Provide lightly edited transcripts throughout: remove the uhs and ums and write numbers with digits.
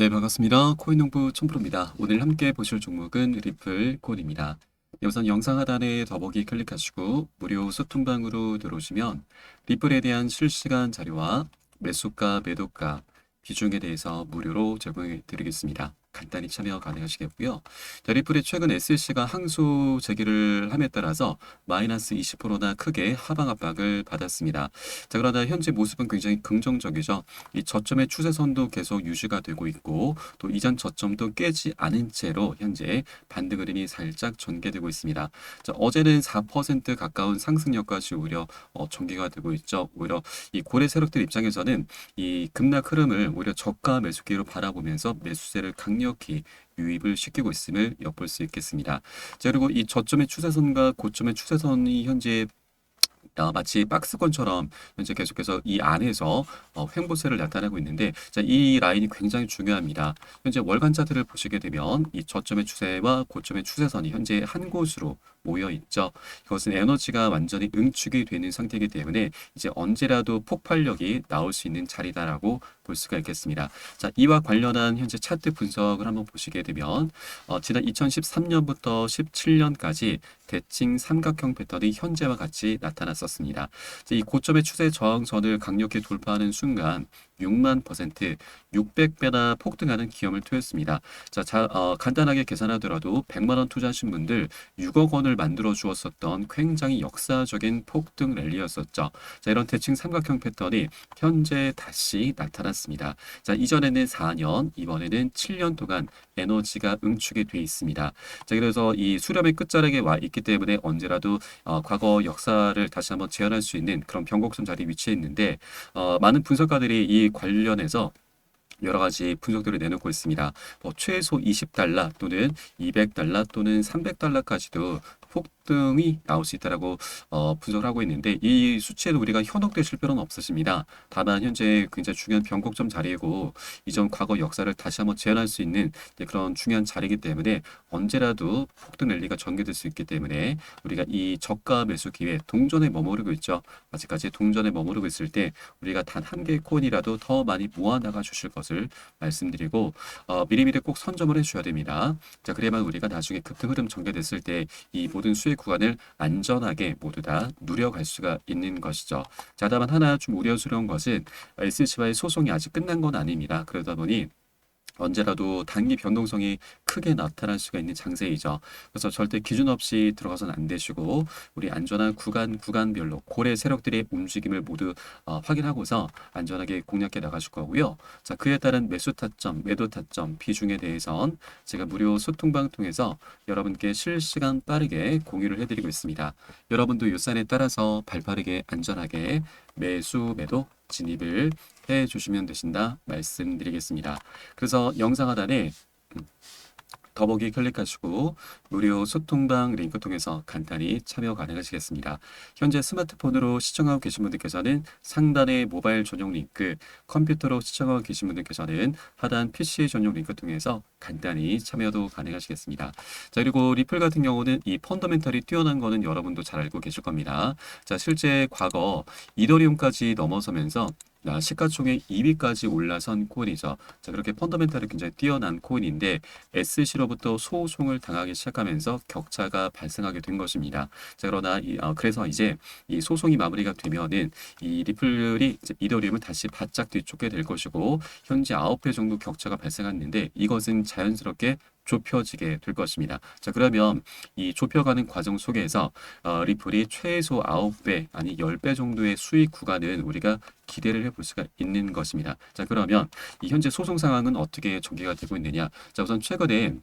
네, 반갑습니다. 코인농부 촌프로입니다. 오늘 함께 보실 종목은 리플 코인입니다. 우선 영상 하단에 더보기 클릭하시고 무료 소통방으로 들어오시면 리플에 대한 실시간 자료와 매수가, 매도가, 비중에 대해서 무료로 제공해 드리겠습니다. 간단히 참여 가능하시겠고요. 자, 리플이 최근 SC가 항소 제기를 함에 따라서 마이너스 20%나 크게 하방 압박을 받았습니다. 자, 그러나 현재 모습은 굉장히 긍정적이죠. 이 저점의 추세선도 계속 유지가 되고 있고 또 이전 저점도 깨지 않은 채로 현재 반등 흐름이 살짝 전개되고 있습니다. 자, 어제는 4% 가까운 상승력까지 오히려 전개가 되고 있죠. 오히려 이 고래 세력들 입장에서는 이 급락 흐름을 오히려 저가 매수기로 바라보면서 매수세를 강력히 유입을 시키고 있음을 엿볼 수 있겠습니다. 자, 그리고 이 저점의 추세선과 고점의 추세선이 현재 마치 박스권처럼 현재 계속해서 이 안에서 횡보세를 나타내고 있는데, 자, 이 라인이 굉장히 중요합니다. 현재 월간 차트를 보시게 되면 이 저점의 추세와 고점의 추세선이 현재 한 곳으로 모여 있죠. 이것은 에너지가 완전히 응축이 되는 상태이기 때문에 이제 언제라도 폭발력이 나올 수 있는 자리다라고 볼 수가 있겠습니다. 자, 이와 관련한 현재 차트 분석을 한번 보시게 되면 지난 2013년부터 17년까지 대칭 삼각형 패턴이 현재와 같이 나타났었습니다. 이 고점의 추세 저항선을 강력히 돌파하는 순간 6만 %, 600배나 폭등하는 기염을 토했습니다. 간단하게 계산하더라도 100만 원 투자하신 분들 6억 원을 만들어 주었었던 굉장히 역사적인 폭등 랠리였었죠. 자, 이런 대칭 삼각형 패턴이 현재 다시 나타났습니다. 자, 이전에는 4년, 이번에는 7년 동안 에너지가 응축이 돼 있습니다. 자, 그래서 이 수렴의 끝자락에 와 있기 때문에 언제라도 과거 역사를 다시 한번 재현할 수 있는 그런 변곡점 자리에 위치해 있는데, 많은 분석가들이 이 관련해서 여러 가지 분석들을 내놓고 있습니다. 최소 20달러 또는 200달러 또는 300달러까지도 폭등이 나올 수 있다라고 분석을 하고 있는데, 이 수치에도 우리가 현혹되실 필요는 없으십니다. 다만 현재 굉장히 중요한 변곡점 자리이고 이전 과거 역사를 다시 한번 재현할 수 있는 그런 중요한 자리이기 때문에 언제라도 폭등 랠리가 전개될 수 있기 때문에 우리가 이 저가 매수 기회 동전에 머무르고 있죠. 아직까지 동전에 머무르고 있을 때 우리가 단 한 개의 코인이라도 더 많이 모아나가 주실 것을 말씀드리고 미리미리 꼭 선점을 해주셔야 됩니다. 자, 그래야만 우리가 나중에 급등 흐름 전개됐을 때 이 모든 수익 구간을 안전하게 모두 다 누려갈 수가 있는 것이죠. 자, 다만 하나 좀 우려스러운 것은 SC와의 소송이 아직 끝난 건 아닙니다. 그러다 보니 언제라도 단기 변동성이 크게 나타날 수가 있는 장세이죠. 그래서 절대 기준 없이 들어가서는 안 되시고 우리 안전한 구간별로 고래 세력들의 움직임을 모두 확인하고서 안전하게 공략해 나가실 거고요. 자, 그에 따른 매수 타점, 매도 타점, 비중에 대해선 제가 무료 소통방 통해서 여러분께 실시간 빠르게 공유를 해드리고 있습니다. 여러분도 요산에 따라서 발빠르게 안전하게 매수, 매도 진입을 해 주시면 되신다 말씀드리겠습니다. 그래서 영상 하단에 더보기 클릭하시고 무료 소통방 링크 통해서 간단히 참여 가능하시겠습니다. 현재 스마트폰으로 시청하고 계신 분들께서는 상단의 모바일 전용 링크, 컴퓨터로 시청하고 계신 분들께서는 하단 PC 전용 링크 통해서 간단히 참여도 가능하시겠습니다. 자, 그리고 리플 같은 경우는 이 펀더멘털이 뛰어난 거는 여러분도 잘 알고 계실 겁니다. 자, 실제 과거 이더리움까지 넘어서면서 시가총액 2위까지 올라선 코인이죠. 자, 그렇게 펀더멘털이 굉장히 뛰어난 코인인데 SC로부터 소송을 당하기 시작하면서 격차가 발생하게 된 것입니다. 자, 그러나 그래서 이제 이 소송이 마무리가 되면은 이 리플이 이제 이더리움을 다시 바짝 뒤쫓게 될 것이고 현재 9배 정도 격차가 발생했는데 이것은 자연스럽게 좁혀지게 될 것입니다. 자, 그러면 이 좁혀가는 과정 속에서 리플이 최소 9배 아니 10배 정도의 수익 구간은 우리가 기대를 해볼 수가 있는 것입니다. 자, 그러면 이 현재 소송 상황은 어떻게 전개가 되고 있느냐? 자, 우선 최근에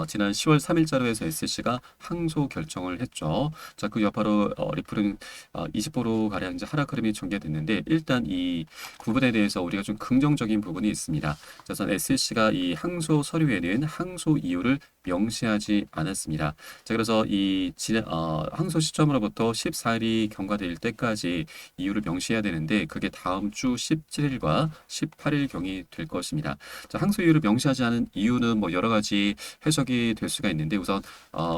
지난 10월 3일자로 해서 SC가 항소 결정을 했죠. 자, 그 여파로 리플은 20% 가량 이제 하락 흐름이 전개됐는데, 일단 이 부분에 대해서 우리가 좀 긍정적인 부분이 있습니다. 자, 우선 SC가 이 항소 서류에는 항소 이유를 명시하지 않았습니다. 자, 그래서 항소 시점으로부터 14일이 경과될 때까지 이유를 명시해야 되는데 그게 다음 주 17일과 18일경이 될 것입니다. 자, 항소 이유를 명시하지 않은 이유는 뭐 여러 가지 해석이 될 수가 있는데 우선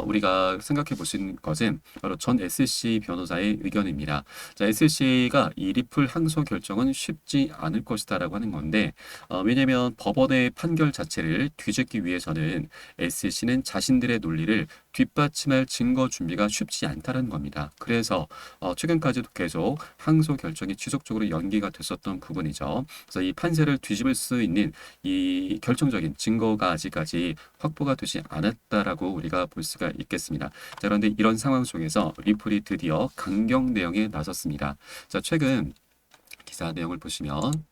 우리가 생각해 볼 수 있는 것은 바로 전 SC 변호사의 의견입니다. 자, SC가 이 리플 항소 결정은 쉽지 않을 것이다라고 하는 건데 왜냐하면 법원의 판결 자체를 뒤집기 위해서는 SC는 자신들의 논리를 뒷받침할 증거 준비가 쉽지 않다는 겁니다. 그래서 최근까지도 계속 항소 결정이 지속적으로 연기가 됐었던 부분이죠. 그래서 이 판세를 뒤집을 수 있는 이 결정적인 증거가 아직까지 확보가 되지 않았다라고 우리가 볼 수가 있겠습니다. 자, 그런데 이런 상황 속에서 리플이 드디어 강경 내용에 나섰습니다. 자, 최근 기사 내용을 보시면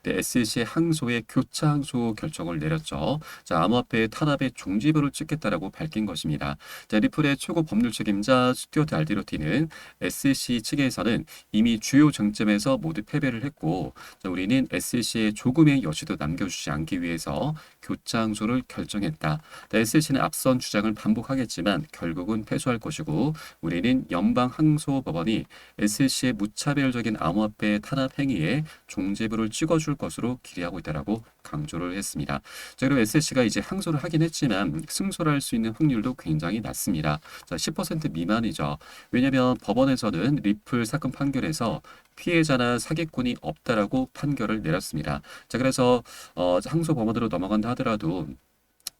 네, SC의 항소의 교차 항소 결정을 내렸죠. 자, 암호화폐 탄압의 종지부를 찍겠다라고 밝힌 것입니다. 자, 리플의 최고 법률 책임자 스튜어트 알디로티는 SC 측에서는 이미 주요 쟁점에서 모두 패배를 했고, 자, 우리는 SC에 조금의 여지도 남겨주지 않기 위해서 교차 항소를 결정했다. 자, SC는 앞선 주장을 반복하겠지만 결국은 패소할 것이고, 우리는 연방 항소법원이 SC의 무차별적인 암호화폐 탄압 행위에 종지부를 찍어줄 것으로 기대하고 있다라고 강조를 했습니다. 자, 그리고 SC가 이제 항소를 하긴 했지만 승소를 할 수 있는 확률도 굉장히 낮습니다. 자, 10% 미만이죠. 왜냐하면 법원에서는 리플 사건 판결에서 피해자나 사기꾼이 없다라고 판결을 내렸습니다. 자, 그래서 항소 법원으로 넘어간다 하더라도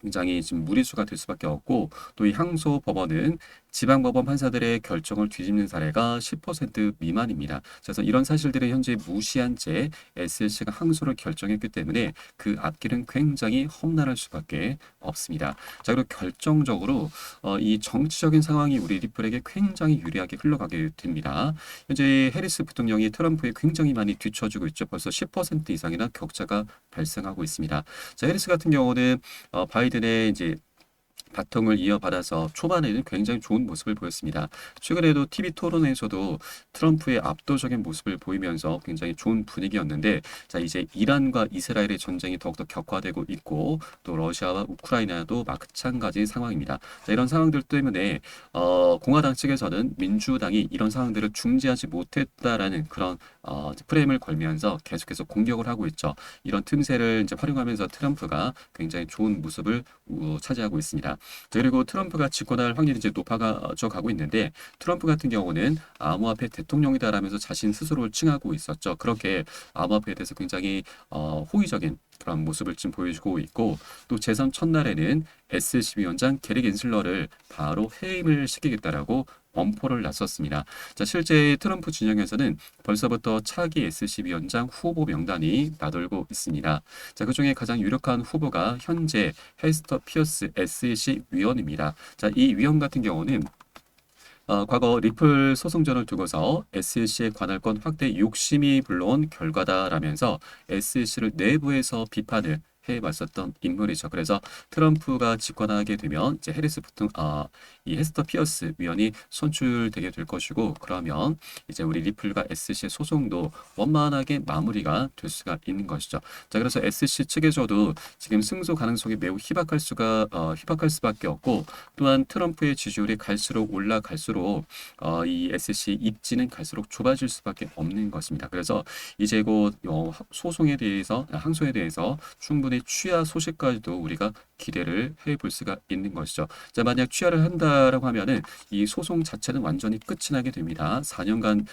굉장히 지금 무리수가 될 수밖에 없고 또 이 항소 법원은 지방법원 판사들의 결정을 뒤집는 사례가 10% 미만입니다. 그래서 이런 사실들은 현재 무시한 채 SC가 항소를 결정했기 때문에 그 앞길은 굉장히 험난할 수밖에 없습니다. 자, 그리고 결정적으로 이 정치적인 상황이 우리 리플에게 굉장히 유리하게 흘러가게 됩니다. 현재 해리스 부통령이 트럼프에 굉장히 많이 뒤처지고 있죠. 벌써 10% 이상이나 격차가 발생하고 있습니다. 자, 해리스 같은 경우는 바이든의 이제 바통을 이어받아서 초반에는 굉장히 좋은 모습을 보였습니다. 최근에도 TV 토론에서도 트럼프의 압도적인 모습을 보이면서 굉장히 좋은 분위기였는데 자, 이제 이란과 이스라엘의 전쟁이 더욱더 격화되고 있고 또 러시아와 우크라이나도 마찬가지 상황입니다. 자, 이런 상황들 때문에 공화당 측에서는 민주당이 이런 상황들을 중지하지 못했다라는 그런 프레임을 걸면서 계속해서 공격을 하고 있죠. 이런 틈새를 이제 활용하면서 트럼프가 굉장히 좋은 모습을 차지하고 있습니다. 그리고 트럼프가 집권할 확률이 이제 높아져 가고 있는데 트럼프 같은 경우는 암호화폐 대통령이다라면서 자신 스스로를 칭하고 있었죠. 그렇게 암호화폐에 대해서 굉장히 호의적인 그런 모습을 지금 보여주고 있고 또 재선 첫날에는 SC 위원장 게리 겐슬러를 바로 해임을 시키겠다라고 엄포를 놨었습니다. 자, 실제 트럼프 진영에서는 벌써부터 차기 SC 위원장 후보 명단이 나돌고 있습니다. 자, 그중에 가장 유력한 후보가 현재 헤스터 피어스 SEC 위원입니다. 자, 이 위원 같은 경우는 과거 리플 소송전을 두고서 SEC의 관할권 확대 욕심이 불러온 결과다라면서 SEC를 내부에서 비판을 해왔었던 인물이죠. 그래서 트럼프가 집권하게 되면 이제 이 헤스터 피어스 위원이 선출되게 될 것이고 그러면 이제 우리 리플과 SC의 소송도 원만하게 마무리가 될 수가 있는 것이죠. 자, 그래서 SC 측에서도 지금 승소 가능성이 매우 희박할 수밖에 없고 또한 트럼프의 지지율이 갈수록 올라갈수록 이 SC 입지는 갈수록 좁아질 수밖에 없는 것입니다. 그래서 이제 곧 항소에 대해서 충분히 취하 소식까지도 우리가 기대를 해볼 수가 있는 것이죠. 자, 만약 취하를 한다라고 하면은 이 소송 자체는 완전히 끝이 나게 됩니다. 4년간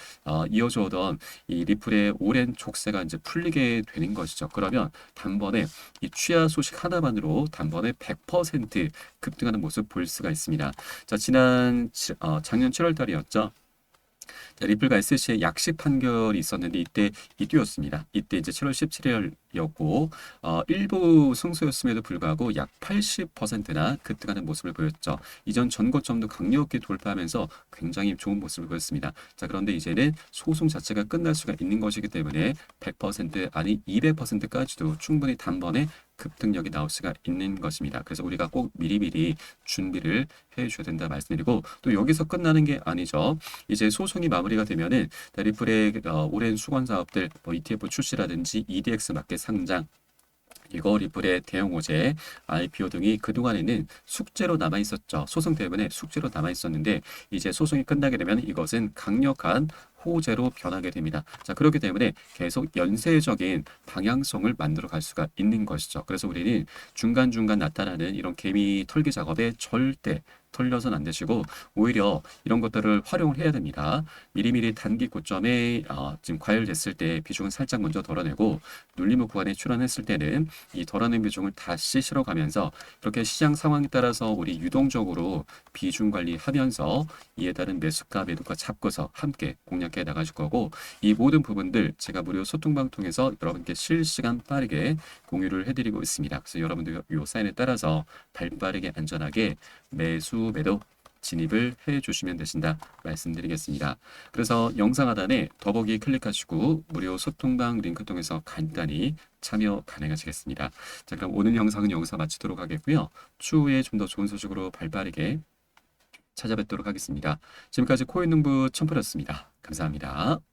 이어져 오던 이 리플의 오랜 족쇄가 이제 풀리게 되는 것이죠. 그러면 단번에 이 취하 소식 하나만으로 단번에 100% 급등하는 모습 볼 수가 있습니다. 자, 작년 7월 달이었죠. 자, 리플과 SC의 약식 판결이 있었는데 이때 이때였습니다. 이때 이제 7월 17일이었고 일부 승소였음에도 불구하고 약 80%나 급등하는 모습을 보였죠. 이전 전고점도 강력히 돌파하면서 굉장히 좋은 모습을 보였습니다. 자, 그런데 이제는 소송 자체가 끝날 수가 있는 것이기 때문에 100% 아니 200%까지도 충분히 단번에 급등력이 나올 수가 있는 것입니다. 그래서 우리가 꼭 미리미리 준비를 해줘야 된다 말씀드리고 또 여기서 끝나는 게 아니죠. 이제 소송이 마무리가 되면은 리플의 오랜 수건 사업들 ETF 출시라든지 EDX 마켓 상장 이거 리플의 대형 호재, IPO 등이 그동안에는 숙제로 남아 있었죠. 소송 때문에 숙제로 남아 있었는데 이제 소송이 끝나게 되면 이것은 강력한 호재로 변하게 됩니다. 자, 그렇기 때문에 계속 연쇄적인 방향성을 만들어 갈 수가 있는 것이죠. 그래서 우리는 중간중간 나타나는 이런 개미 털기 작업에 절대 털려서는 안 되시고 오히려 이런 것들을 활용을 해야 됩니다. 미리미리 단기 고점에 지금 과열됐을 때 비중을 살짝 먼저 덜어내고 눌림목 구간에 출현했을 때는 이 덜어낸 비중을 다시 실어가면서 이렇게 시장 상황에 따라서 우리 유동적으로 비중 관리하면서 이에 따른 매수가 매도가 잡고서 함께 공략해 나가실 거고 이 모든 부분들 제가 무료 소통방 통해서 여러분께 실시간 빠르게 공유를 해드리고 있습니다. 그래서 여러분들 이 사인에 따라서 발빠르게 안전하게 매수 매도 진입을 해 주시면 되신다 말씀드리겠습니다. 그래서 영상 하단에 더보기 클릭하시고 무료 소통방 링크 통해서 간단히 참여 가능하시겠습니다. 자, 그럼 오늘 영상은 여기서 마치도록 하겠고요. 추후에 좀 더 좋은 소식으로 발빠르게 찾아뵙도록 하겠습니다. 지금까지 코인농부 첨프였습니다. 감사합니다.